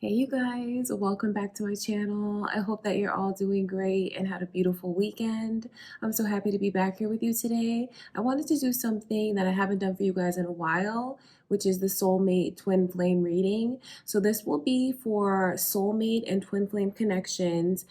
Hey you guys, welcome back to my channel. I hope that you're all doing great and had a beautiful weekend. I'm so happy to be back here with you today. I wanted to do something that I haven't done for you guys in a while, which is the soulmate twin flame reading. So this will be for soulmate and twin flame connections,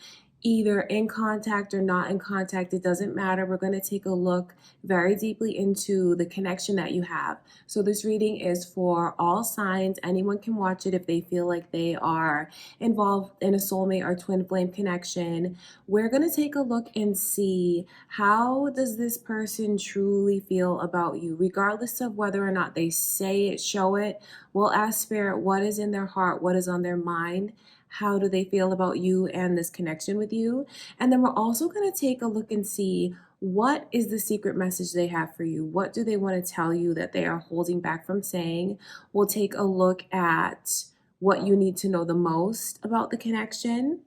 either in contact or not in contact. It doesn't matter. We're going to take a look very deeply into the connection that you have. So this reading is for all signs. Anyone can watch it if they feel like they are involved in a soulmate or twin flame connection. We're going to take a look and see, how does this person truly feel about you, regardless of whether or not they say it, show it. We'll ask Spirit, what is in their heart, what is on their mind, how do they feel about you and this connection with you. And then we're also going to take a look and see, what is the secret message they have for you? What do they want to tell you that they are holding back from saying? We'll take a look at what you need to know the most about the connection.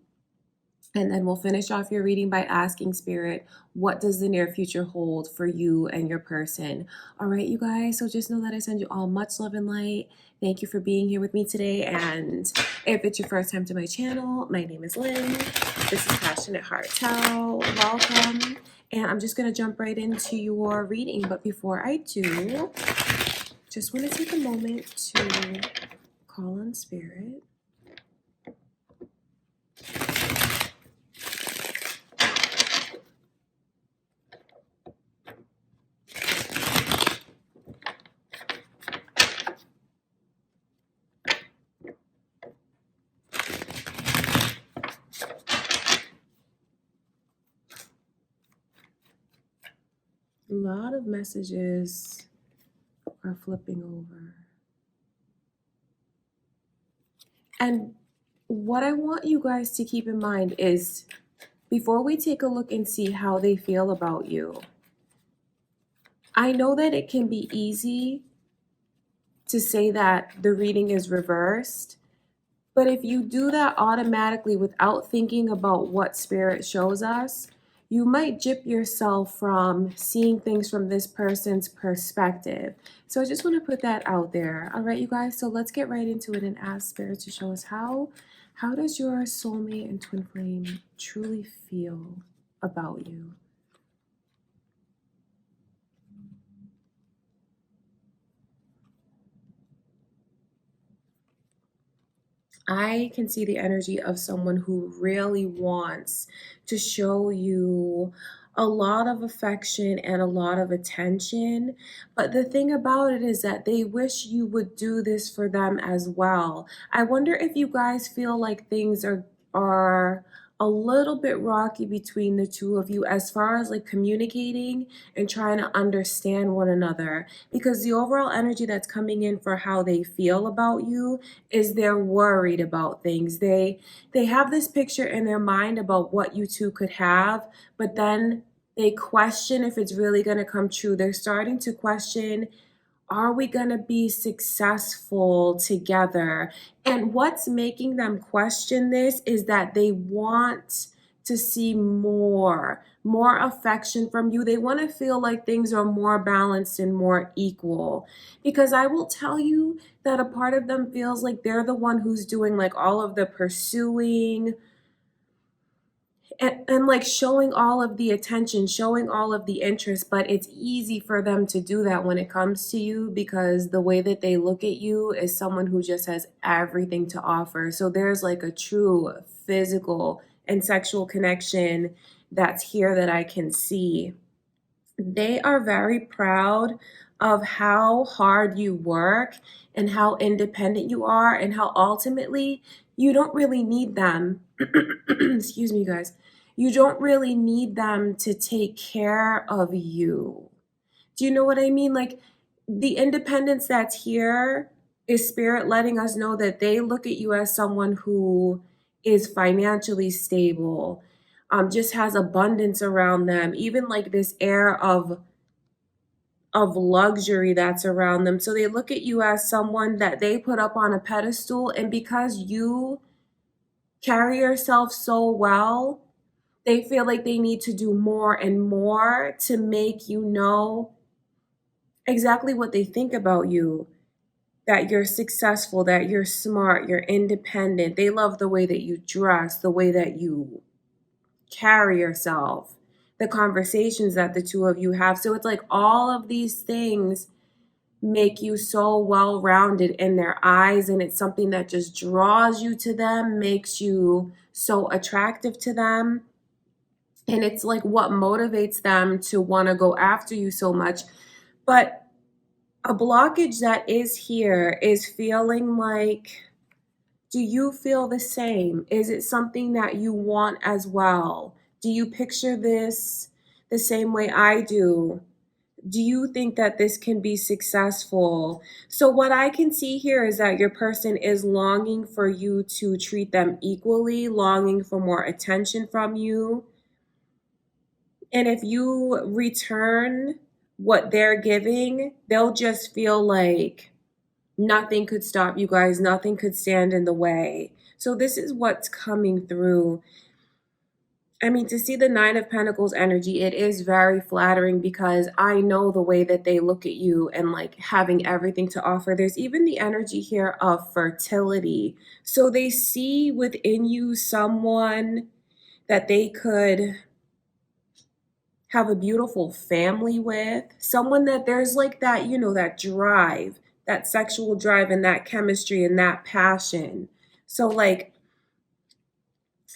And then we'll finish off your reading by asking Spirit, what does the near future hold for you and your person? All right, you guys. So just know that I send you all much love and light. Thank you for being here with me today. And if it's your first time to my channel, my name is Lynn. This is Passionate Heart Tarot. Welcome. And I'm just going to jump right into your reading. But before I do, just want to take a moment to call on Spirit. A lot of messages are flipping over. And what I want you guys to keep in mind is, before we take a look and see how they feel about you, I know that it can be easy to say that the reading is reversed, but if you do that automatically without thinking about what Spirit shows us, you might gyp yourself from seeing things from this person's perspective. So I just want to put that out there. All right, you guys, so let's get right into it and ask Spirit to show us, how does your soulmate and twin flame truly feel about you? I can see the energy of someone who really wants to show you a lot of affection and a lot of attention. But the thing about it is that they wish you would do this for them as well. I wonder if you guys feel like things are a little bit rocky between the two of you as far as like communicating and trying to understand one another, because the overall energy that's coming in for how they feel about you is they're worried about things. They have this picture in their mind about what you two could have, but then they question if it's really going to come true. They're starting to question, are we going to be successful together? And what's making them question this is that they want to see more affection from you. They want to feel like things are more balanced and more equal. Because I will tell you that a part of them feels like they're the one who's doing like all of the pursuing, and like showing all of the attention, showing all of the interest. But it's easy for them to do that when it comes to you, because the way that they look at you is someone who just has everything to offer. So there's like a true physical and sexual connection that's here that I can see. They are very proud of how hard you work and how independent you are, and how ultimately you don't really need them. Excuse me, guys. You don't really need them to take care of you. Do you know what I mean? Like, the independence that's here is Spirit letting us know that they look at you as someone who is financially stable, just has abundance around them, even like this air of luxury that's around them. So they look at you as someone that they put up on a pedestal, and because you carry yourself so well, they feel like they need to do more and more to make you know exactly what they think about you. that you're successful, that you're smart, you're independent. They love the way that you dress, the way that you carry yourself, the conversations that the two of you have. So it's like all of these things make you so well rounded in their eyes, and it's something that just draws you to them, makes you so attractive to them. And it's like what motivates them to want to go after you so much. But a blockage that is here is feeling like, do you feel the same? Is it something that you want as well? Do you picture this the same way I do? Do you think that this can be successful? So, what I can see here is that your person is longing for you to treat them equally, longing for more attention from you. And if you return what they're giving, they'll just feel like nothing could stop you guys, nothing could stand in the way. So, this is what's coming through. I mean, to see the Nine of Pentacles energy, it is very flattering because I know the way that they look at you and like having everything to offer. There's even the energy here of fertility. So they see within you someone that they could have a beautiful family with, someone that there's like that, that drive, that sexual drive and that chemistry and that passion. So, like,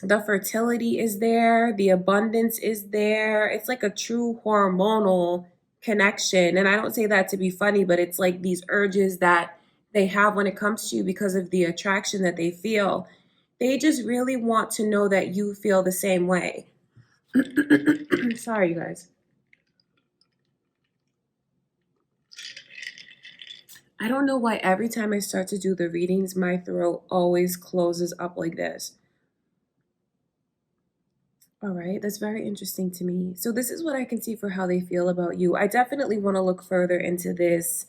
the fertility is there, the abundance is there. It's like a true hormonal connection. And I don't say that to be funny, but it's like these urges that they have when it comes to you because of the attraction that they feel. They just really want to know that you feel the same way. Sorry, you guys. I don't know why every time I start to do the readings, my throat always closes up like this. All right, that's very interesting to me. So this is what I can see for how they feel about you. I definitely want to look further into this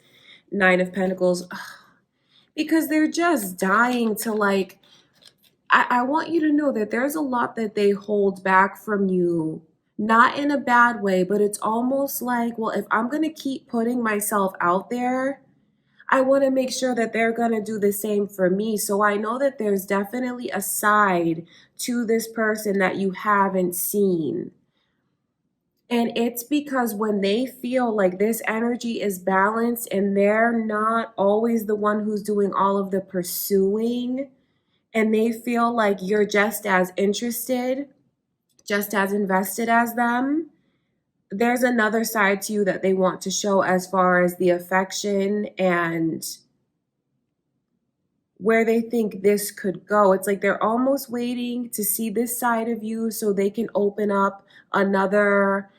Nine of Pentacles because they're just dying to like, I want you to know that there's a lot that they hold back from you, not in a bad way, but it's almost like, well, if I'm going to keep putting myself out there, I want to make sure that they're going to do the same for me. So I know that there's definitely a side to this person that you haven't seen. And it's because when they feel like this energy is balanced and they're not always the one who's doing all of the pursuing, and they feel like you're just as interested, just as invested as them, there's another side to you that they want to show as far as the affection and where they think this could go. It's like they're almost waiting to see this side of you so they can open up another,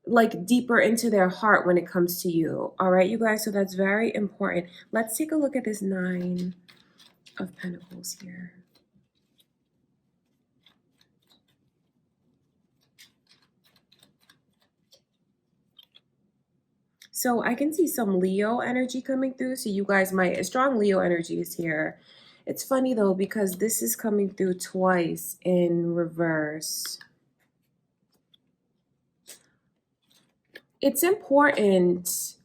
like deeper into their heart when it comes to you. All right, you guys, so that's very important. Let's take a look at this Nine of Pentacles here. So I can see some Leo energy coming through. So you guys might, a strong Leo energy is here. It's funny though, because this is coming through twice in reverse. It's important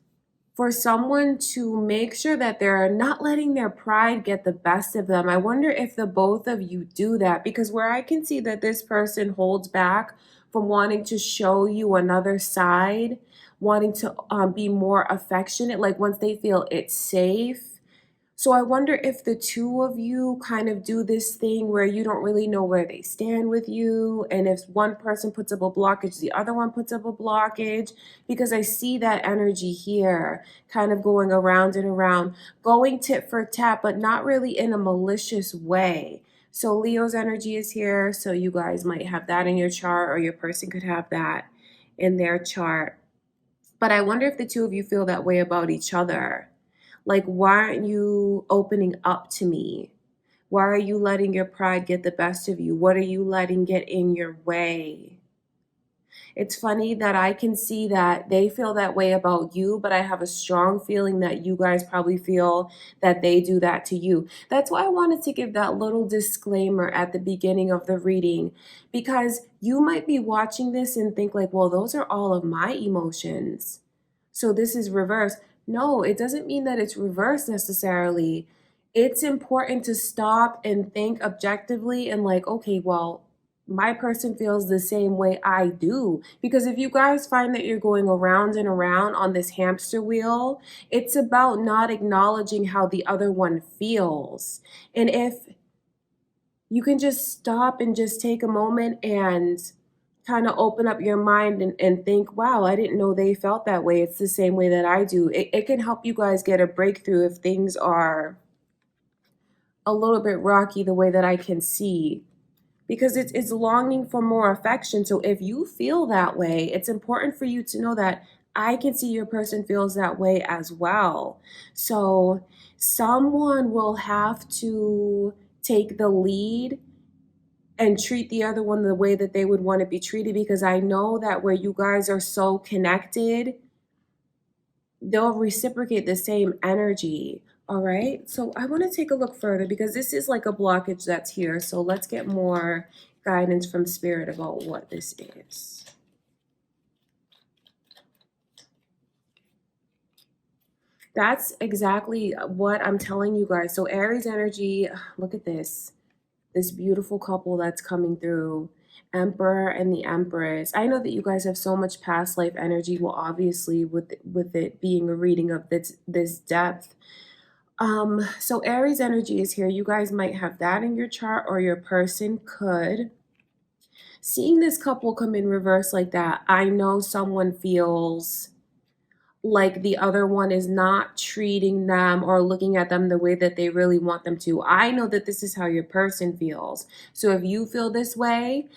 for someone to make sure that they're not letting their pride get the best of them. I wonder if the both of you do that, because where I can see that this person holds back from wanting to show you another side, wanting to be more affectionate, like once they feel it's safe. So I wonder if the two of you kind of do this thing where you don't really know where they stand with you. And if one person puts up a blockage, the other one puts up a blockage, because I see that energy here kind of going around and around, going tit for tat, but not really in a malicious way. So Leo's energy is here. So you guys might have that in your chart, or your person could have that in their chart. But I wonder if the two of you feel that way about each other. Like, why aren't you opening up to me? Why are you letting your pride get the best of you? What are you letting get in your way? It's funny that I can see that they feel that way about you, but I have a strong feeling that you guys probably feel that they do that to you. That's why I wanted to give that little disclaimer at the beginning of the reading, because you might be watching this and think like, well, those are all of my emotions. So this is reverse. No, it doesn't mean that it's reversed necessarily. It's important to stop and think objectively and like, okay, well, my person feels the same way I do. Because if you guys find that you're going around and around on this hamster wheel, it's about not acknowledging how the other one feels. And if you can just stop and just take a moment and kind of open up your mind and think, wow, I didn't know they felt that way. It's the same way that I do. It can help you guys get a breakthrough if things are a little bit rocky the way that I can see. Because it's longing for more affection. So if you feel that way, it's important for you to know that I can see your person feels that way as well. So someone will have to take the lead and treat the other one the way that they would want to be treated, because I know that where you guys are so connected, they'll reciprocate the same energy. All right. So I want to take a look further because this is like a blockage that's here. So let's get more guidance from spirit about what this is. That's exactly what I'm telling you guys. So Aries energy, look at this beautiful couple that's coming through, Emperor and the Empress. I know that you guys have so much past life energy. Well, obviously with it being a reading of this depth. So Aries energy is here. You guys might have that in your chart, or your person could. Seeing this couple come in reverse like that, I know someone feels like the other one is not treating them or looking at them the way that they really want them to. I know that this is how your person feels. So if you feel this way,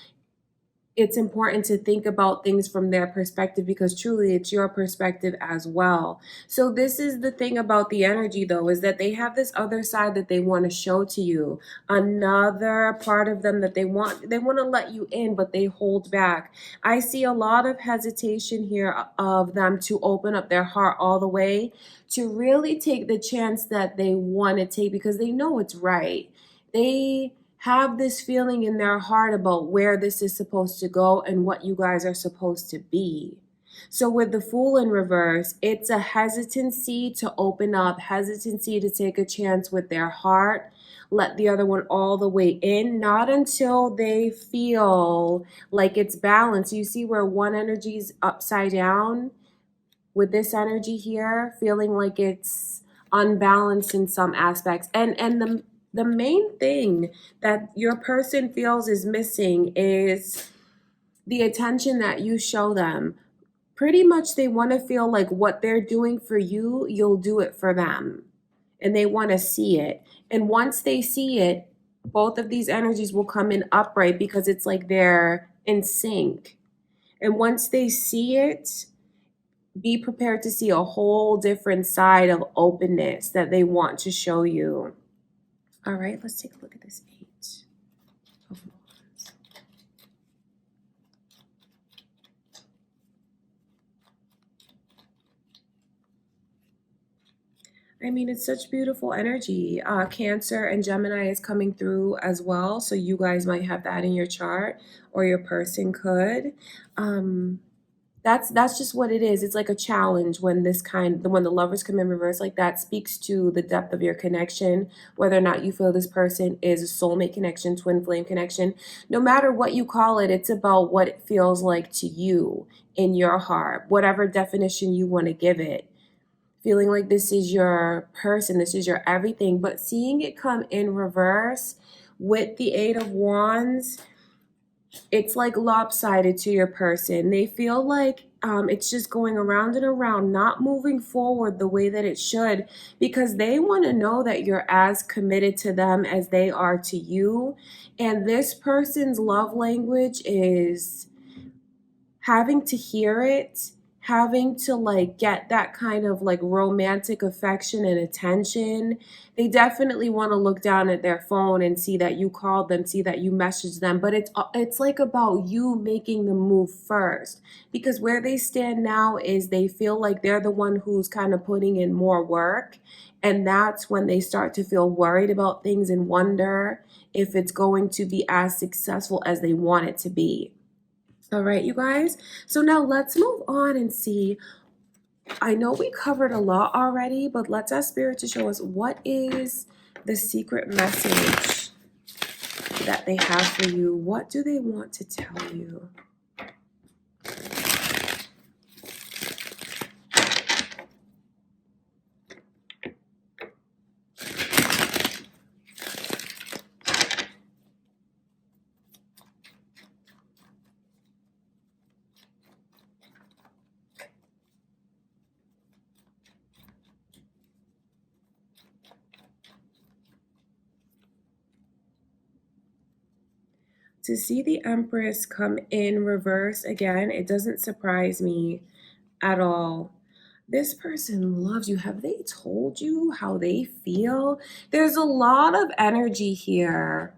it's important to think about things from their perspective, because truly it's your perspective as well. So this is the thing about the energy though, is that they have this other side that they want to show to you, another part of them that they want to let you in, but they hold back. I see a lot of hesitation here of them to open up their heart all the way, to really take the chance that they want to take, because they know it's right. They have this feeling in their heart about where this is supposed to go and what you guys are supposed to be. So with the Fool in reverse, it's a hesitancy to open up, hesitancy to take a chance with their heart, let the other one all the way in, not until they feel like it's balanced. You see where one energy is upside down? With this energy here, feeling like it's unbalanced in some aspects. And the main thing that your person feels is missing is the attention that you show them. Pretty much they want to feel like what they're doing for you, you'll do it for them. And they want to see it. And once they see it, both of these energies will come in upright, because it's like they're in sync. And once they see it, be prepared to see a whole different side of openness that they want to show you. All right, let's take a look at this 8 of Wands. I mean, it's such beautiful energy. Cancer and Gemini is coming through as well. So you guys might have that in your chart, or your person could. That's just what it is. It's like a challenge when when the lovers come in reverse like that, speaks to the depth of your connection, whether or not you feel this person is a soulmate connection, twin flame connection. No matter what you call it, it's about what it feels like to you in your heart, whatever definition you want to give it. Feeling like this is your person, this is your everything, but seeing it come in reverse with the 8 of Wands, it's like lopsided to your person. They feel like it's just going around and around, not moving forward the way that it should, because they want to know that you're as committed to them as they are to you. And this person's love language is having to hear it, having to like get that kind of like romantic affection and attention. They definitely want to look down at their phone and see that you called them, see that you messaged them, but it's like about you making the move first, because where they stand now is they feel like they're the one who's kind of putting in more work, and that's when they start to feel worried about things and wonder if it's going to be as successful as they want it to be. All right, you guys. So now let's move on and see I know we covered a lot already, but let's ask Spirit to show us what is the secret message that they have for you. What do they want to tell you? To see the Empress come in reverse again, it doesn't surprise me at all. This person loves you. Have they told you how they feel? There's a lot of energy here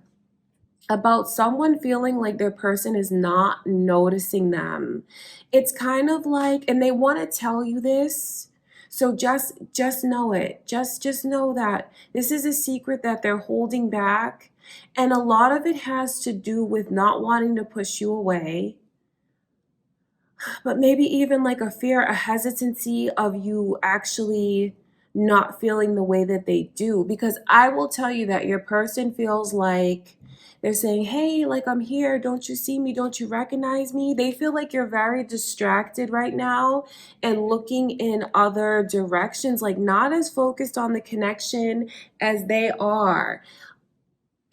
about someone feeling like their person is not noticing them. It's kind of like, and they want to tell you this. So just know it. Just know that this is a secret that they're holding back, and a lot of it has to do with not wanting to push you away, but maybe even like a fear, a hesitancy of you actually not feeling the way that they do. Because I will tell you that your person feels like they're saying, hey, like I'm here. Don't you see me? Don't you recognize me? They feel like you're very distracted right now and looking in other directions, like not as focused on the connection as they are.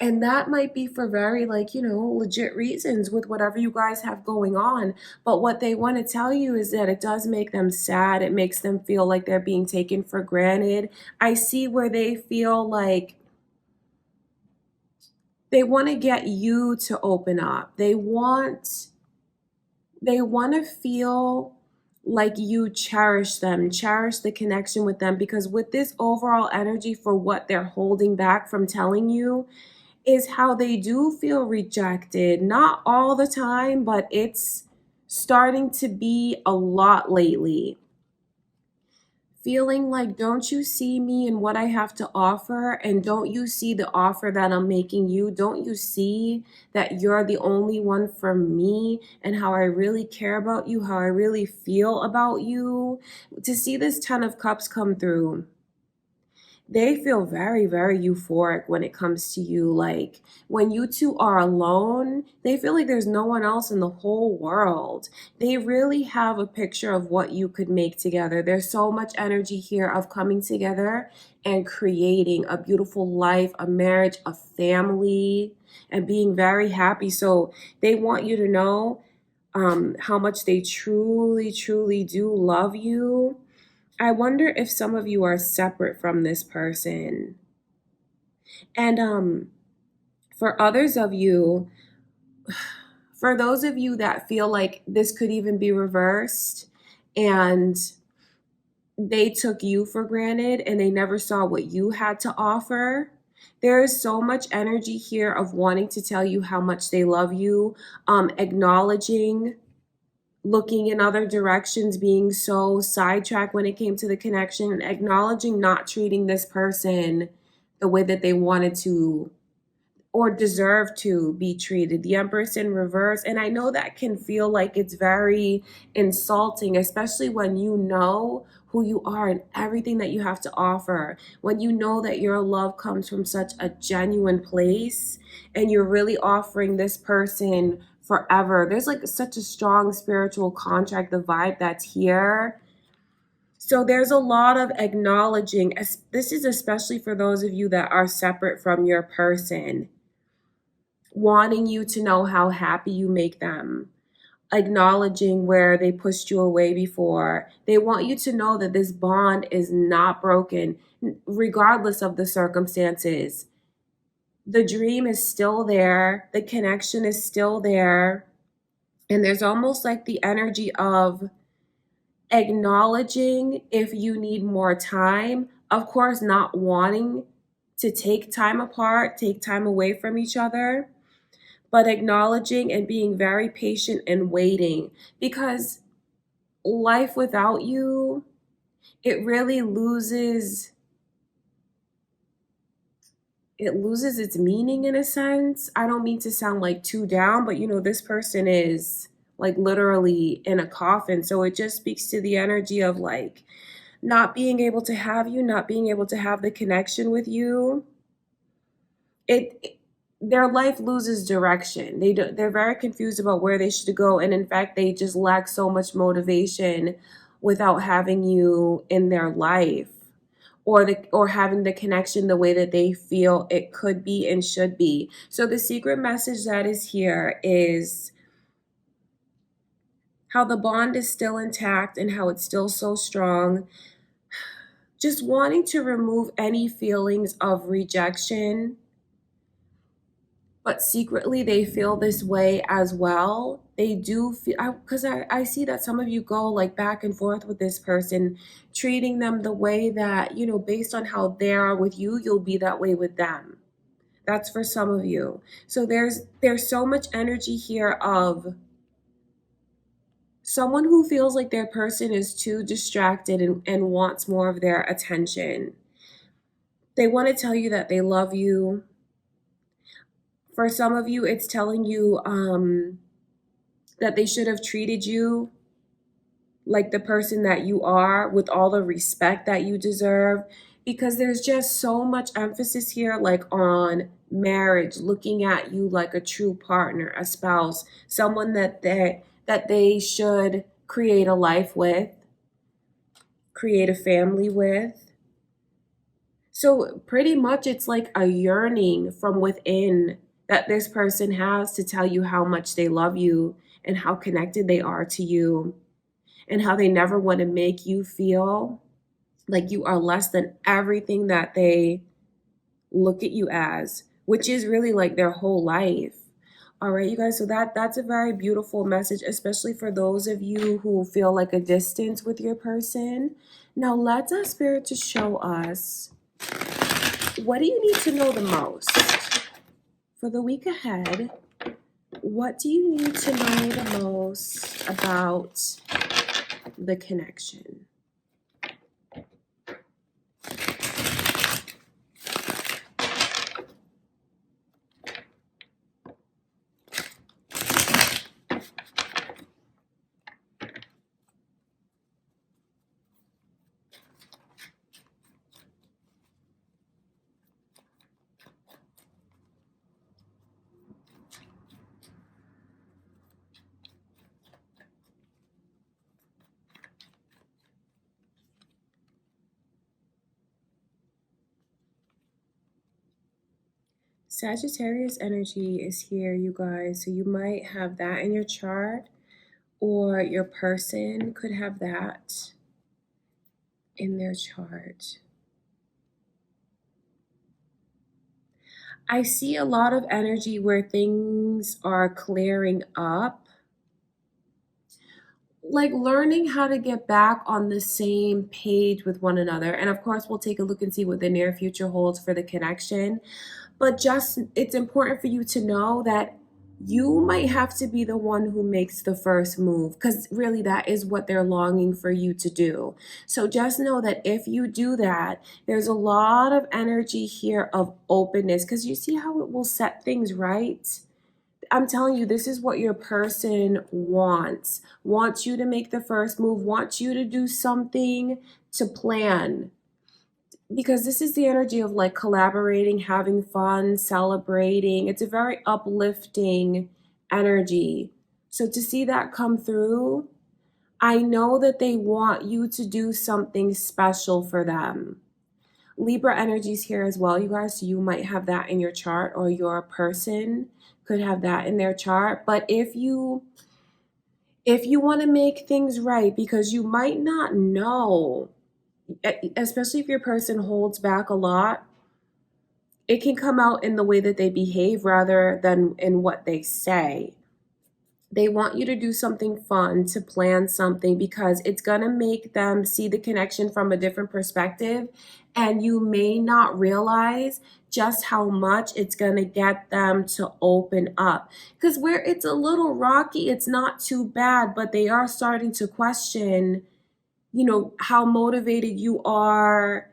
And that might be for very, like, legit reasons with whatever you guys have going on. But what they want to tell you is that it does make them sad. It makes them feel like they're being taken for granted. I see where they feel like they want to get you to open up. They want to feel like you cherish them, cherish the connection with them, because with this overall energy for what they're holding back from telling you, is how they do feel rejected. Not all the time, but it's starting to be a lot lately. Feeling like, don't you see me and what I have to offer? And don't you see the offer that I'm making you? Don't you see that you're the only one for me and how I really care about you, how I really feel about you? To see this 10 of Cups come through, they feel very, very euphoric when it comes to you. Like when you two are alone, they feel like there's no one else in the whole world. They really have a picture of what you could make together. There's so much energy here of coming together and creating a beautiful life, a marriage, a family, and being very happy. So they want you to know how much they truly, truly do love you. I wonder if some of you are separate from this person. And for others of you, for those of you that feel like this could even be reversed and they took you for granted and they never saw what you had to offer, there is so much energy here of wanting to tell you how much they love you, acknowledging, looking in other directions, being so sidetracked when it came to the connection, acknowledging not treating this person the way that they wanted to or deserve to be treated. The Empress in reverse. And I know that can feel like it's very insulting, especially when you know who you are and everything that you have to offer. When you know that your love comes from such a genuine place and you're really offering this person forever. There's like such a strong spiritual contract, the vibe that's here. So there's a lot of acknowledging. This is especially for those of you that are separate from your person, wanting you to know how happy you make them, acknowledging where they pushed you away before. They want you to know that this bond is not broken, regardless of the circumstances. The dream is still there, the connection is still there, and there's almost like the energy of acknowledging if you need more time. Of course, not wanting to take time apart, take time away from each other, but acknowledging and being very patient and waiting, because life without you, it really loses its meaning in a sense. I don't mean to sound like too down, but this person is like literally in a coffin. So it just speaks to the energy of like not being able to have you, not being able to have the connection with you. It their life loses direction. They're very confused about where they should go, and in fact, they just lack so much motivation without having you in their life, or having the connection the way that they feel it could be and should be. So the secret message that is here is how the bond is still intact and how it's still so strong. Just wanting to remove any feelings of rejection, but secretly they feel this way as well. They do feel, because I see that some of you go like back and forth with this person, treating them the way that, based on how they are with you, you'll be that way with them. That's for some of you. So there's so much energy here of someone who feels like their person is too distracted and wants more of their attention. They want to tell you that they love you. For some of you, it's telling you that they should have treated you like the person that you are with all the respect that you deserve, because there's just so much emphasis here like on marriage, looking at you like a true partner, a spouse, someone that they should create a life with, create a family with. So pretty much it's like a yearning from within that this person has to tell you how much they love you and how connected they are to you, and how they never want to make you feel like you are less than everything that they look at you as, which is really like their whole life. All right, you guys, so that's a very beautiful message, especially for those of you who feel like a distance with your person. Now let's ask Spirit to show us, what do you need to know the most for the week ahead? What do you need to know the most about the connection? Sagittarius energy is here, you guys. So you might have that in your chart, or your person could have that in their chart. I see a lot of energy where things are clearing up, like learning how to get back on the same page with one another. And of course, we'll take a look and see what the near future holds for the connection. But just, it's important for you to know that you might have to be the one who makes the first move, because really that is what they're longing for you to do. So just know that if you do that, there's a lot of energy here of openness, because you see how it will set things right. I'm telling you, this is what your person wants you to make the first move, wants you to do something, to plan, because this is the energy of like collaborating, having fun, celebrating. It's a very uplifting energy. So to see that come through, I know that they want you to do something special for them. Libra energy is here as well, you guys. So you might have that in your chart, or your person could have that in their chart. But if you want to make things right, because you might not know, especially if your person holds back a lot, it can come out in the way that they behave rather than in what they say. They want you to do something fun, to plan something, because it's going to make them see the connection from a different perspective. And you may not realize just how much it's going to get them to open up. Because where it's a little rocky, it's not too bad, but they are starting to question, how motivated you are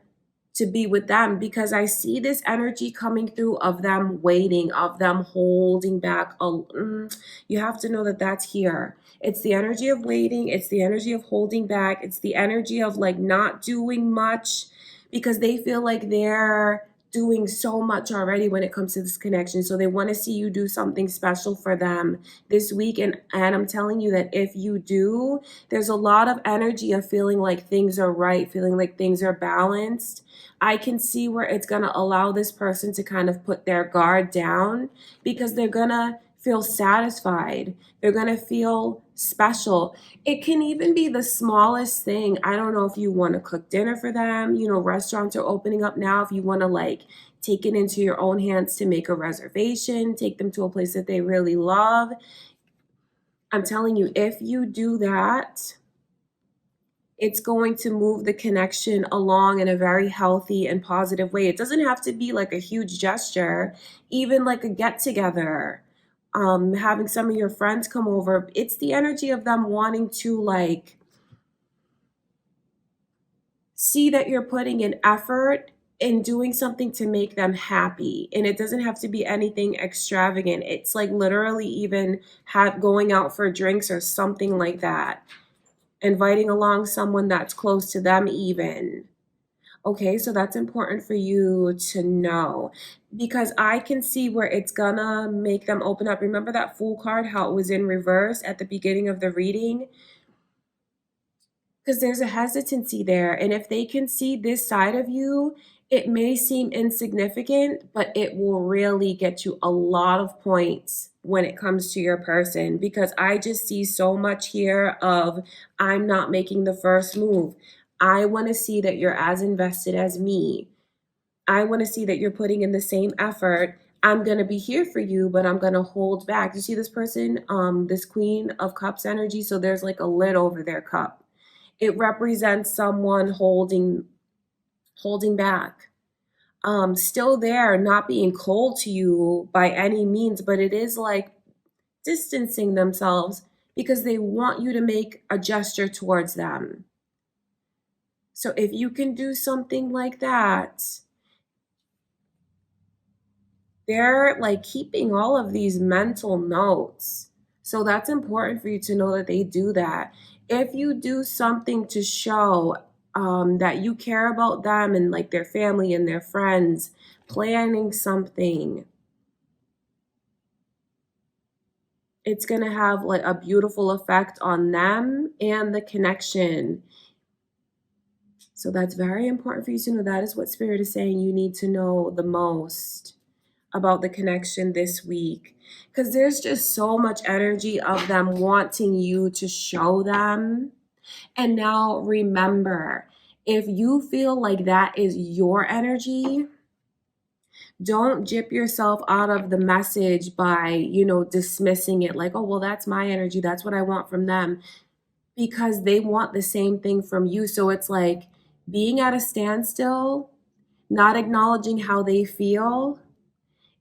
to be with them, because I see this energy coming through of them waiting, of them holding back. You have to know that that's here. It's the energy of waiting. It's the energy of holding back. It's the energy of like not doing much because they feel like they're doing so much already when it comes to this connection. So they want to see you do something special for them this week. And I'm telling you that if you do, there's a lot of energy of feeling like things are right, feeling like things are balanced. I can see where it's going to allow this person to kind of put their guard down because they're going to feel satisfied. They're going to feel special. It can even be the smallest thing. I don't know if you want to cook dinner for them. You know, restaurants are opening up now. If you want to like take it into your own hands to make a reservation, take them to a place that they really love. I'm telling you, if you do that, it's going to move the connection along in a very healthy and positive way. It doesn't have to be like a huge gesture, even like a get together, having some of your friends come over. It's the energy of them wanting to like see that you're putting in effort and doing something to make them happy. And it doesn't have to be anything extravagant. It's like literally even going out for drinks or something like that. Inviting along someone that's close to them even. Okay, so that's important for you to know because I can see where it's gonna make them open up. Remember that Fool card, how it was in reverse at the beginning of the reading? Because there's a hesitancy there. And if they can see this side of you, it may seem insignificant, but it will really get you a lot of points when it comes to your person, because I just see so much here of I'm not making the first move. I want to see that you're as invested as me. I want to see that you're putting in the same effort. I'm going to be here for you, but I'm going to hold back. You see this person, this Queen of Cups energy? So there's like a lid over their cup. It represents someone holding back. Still there, not being cold to you by any means, but it is like distancing themselves because they want you to make a gesture towards them. So if you can do something like that, they're like keeping all of these mental notes. So that's important for you to know that they do that. If you do something to show that you care about them and like their family and their friends, planning something, it's going to have like a beautiful effect on them and the connection. So that's very important for you to know. That is what Spirit is saying you need to know the most about the connection this week, because there's just so much energy of them wanting you to show them. And now remember, if you feel like that is your energy, don't jip yourself out of the message by, dismissing it like, oh, well, that's my energy. That's what I want from them, because they want the same thing from you. So it's like being at a standstill, not acknowledging how they feel.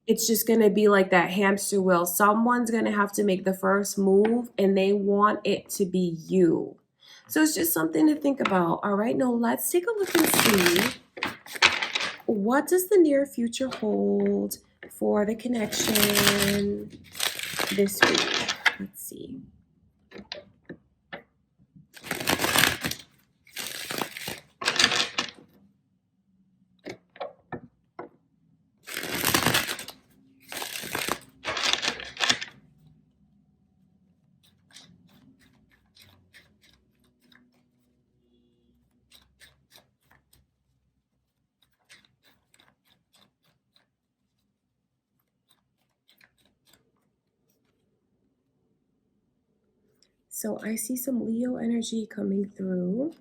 It's just going to be like that hamster wheel. Someone's going to have to make the first move and they want it to be you. So it's just something to think about. All right, now let's take a look and see, what does the near future hold for the connection this week? Let's see. So I see some Leo energy coming through.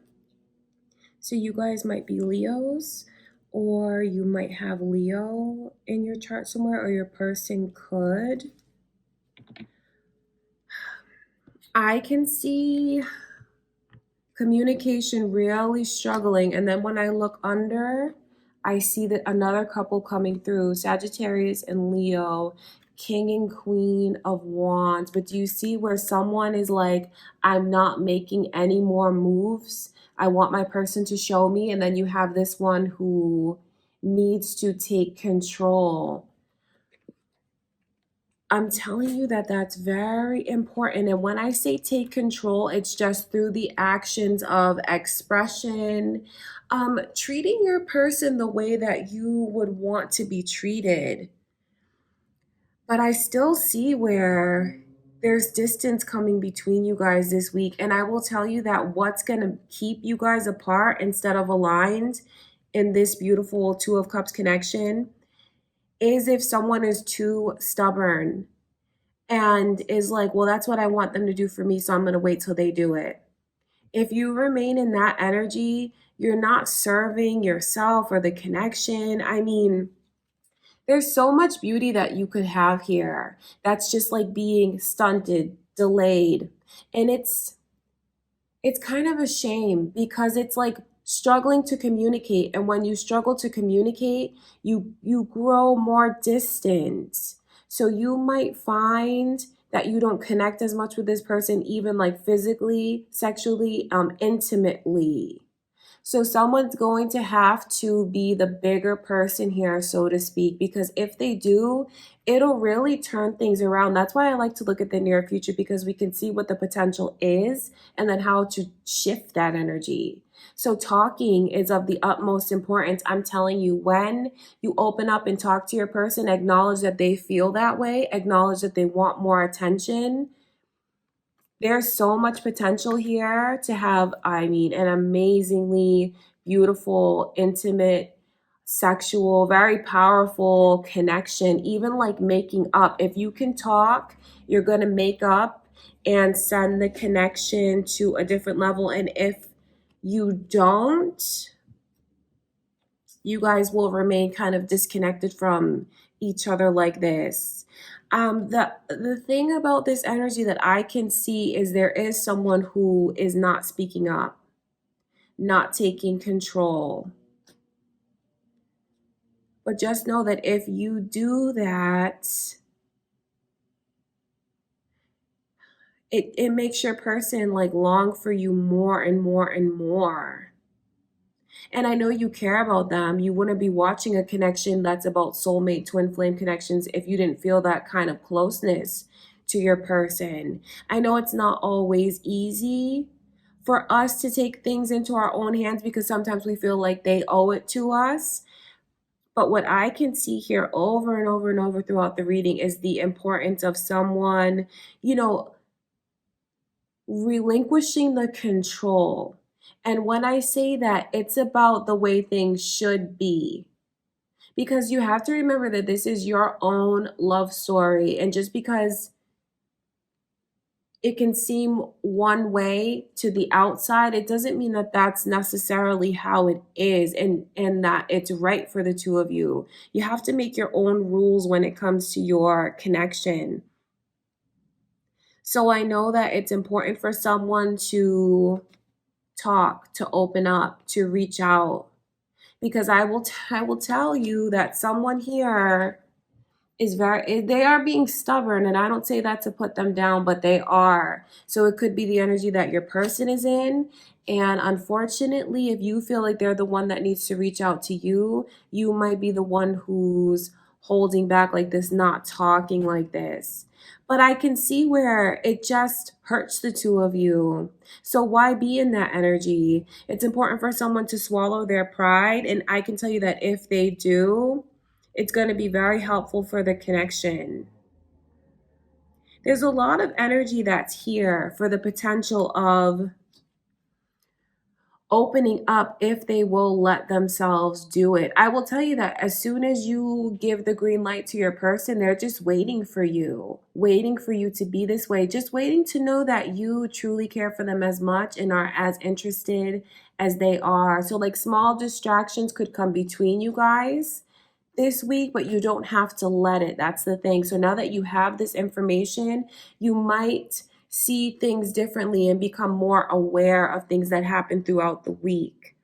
So you guys might be Leos, or you might have Leo in your chart somewhere, or your person could. I can see communication really struggling. And then when I look under, I see that another couple coming through, Sagittarius and Leo. King and Queen of Wands. But do you see where someone is like, I'm not making any more moves. I want my person to show me. And then you have this one who needs to take control. I'm telling you that that's very important. And when I say take control, it's just through the actions of expression, treating your person the way that you would want to be treated. But I still see where there's distance coming between you guys this week. And I will tell you that what's going to keep you guys apart instead of aligned in this beautiful Two of Cups connection is if someone is too stubborn and is like, well, that's what I want them to do for me, so I'm going to wait till they do it. If you remain in that energy, you're not serving yourself or the connection. I mean, there's so much beauty that you could have here that's just like being stunted, delayed. And it's kind of a shame because it's like struggling to communicate, and when you struggle to communicate, you grow more distant. So you might find that you don't connect as much with this person, even like physically, sexually, intimately. So someone's going to have to be the bigger person here, so to speak, because if they do, it'll really turn things around. That's why I like to look at the near future, because we can see what the potential is and then how to shift that energy. So talking is of the utmost importance. I'm telling you, when you open up and talk to your person, acknowledge that they feel that way, acknowledge that they want more attention. There's so much potential here to have, I mean, an amazingly beautiful, intimate, sexual, very powerful connection, even like making up. If you can talk, you're going to make up and send the connection to a different level. And if you don't, you guys will remain kind of disconnected from each other like this. The thing about this energy that I can see is there is someone who is not speaking up, not taking control. But just know that if you do that, it makes your person like long for you more and more and more. And I know you care about them. You wouldn't be watching a connection that's about soulmate, twin flame connections if you didn't feel that kind of closeness to your person. I know it's not always easy for us to take things into our own hands because sometimes we feel like they owe it to us. But what I can see here over and over and over throughout the reading is the importance of someone, relinquishing the control. And when I say that, it's about the way things should be. Because you have to remember that this is your own love story. And just because it can seem one way to the outside, it doesn't mean that that's necessarily how it is and that it's right for the two of you. You have to make your own rules when it comes to your connection. So I know that it's important for someone to talk, to open up, to reach out. Because I will tell you that someone here they are being stubborn, and I don't say that to put them down, but they are. So it could be the energy that your person is in, and unfortunately, if you feel like they're the one that needs to reach out to you, you might be the one who's holding back like this, not talking like this. But I can see where it just hurts the two of you. So why be in that energy? It's important for someone to swallow their pride, and I can tell you that if they do, it's going to be very helpful for the connection. There's a lot of energy that's here for the potential of opening up if they will let themselves do it. I will tell you that as soon as you give the green light to your person, they're just waiting for you to be this way, just waiting to know that you truly care for them as much and are as interested as they are. So like small distractions could come between you guys this week, but you don't have to let it. That's the thing. So now that you have this information, you might see things differently and become more aware of things that happen throughout the week.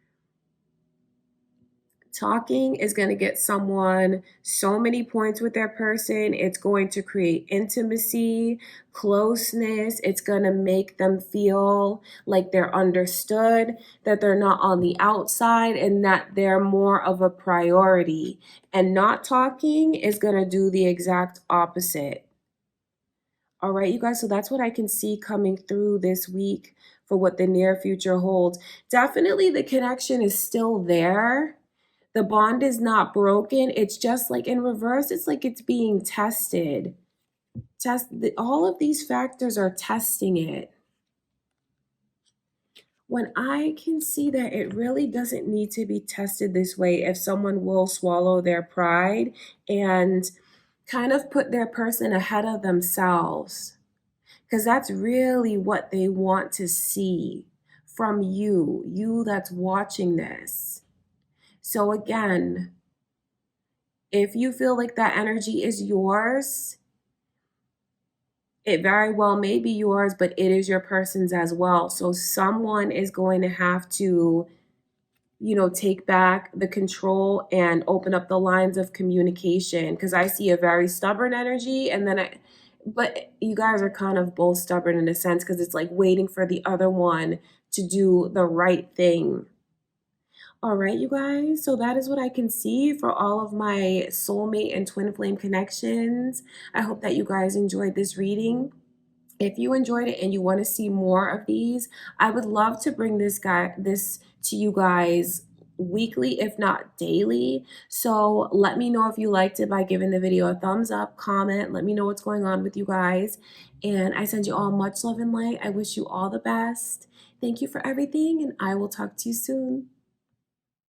Talking is going to get someone so many points with their person. It's going to create intimacy, closeness. It's going to make them feel like they're understood, that they're not on the outside, and that they're more of a priority. And not talking is going to do the exact opposite. All right, you guys, so that's what I can see coming through this week for what the near future holds. Definitely the connection is still there. The bond is not broken. It's just like in reverse, it's like it's being tested. All of these factors are testing it. When I can see that it really doesn't need to be tested this way if someone will swallow their pride and kind of put their person ahead of themselves. Because that's really what they want to see from you that's watching this. So again, if you feel like that energy is yours, it very well may be yours, but it is your person's as well. So someone is going to have to, take back the control and open up the lines of communication. Because I see a very stubborn energy, and then but you guys are kind of both stubborn in a sense because it's like waiting for the other one to do the right thing. All right, you guys. So that is what I can see for all of my soulmate and twin flame connections. I hope that you guys enjoyed this reading. If you enjoyed it and you want to see more of these, I would love to bring this to you guys weekly, if not daily. So let me know if you liked it by giving the video a thumbs up, comment, let me know what's going on with you guys. And I send you all much love and light. I wish you all the best. Thank you for everything, and I will talk to you soon.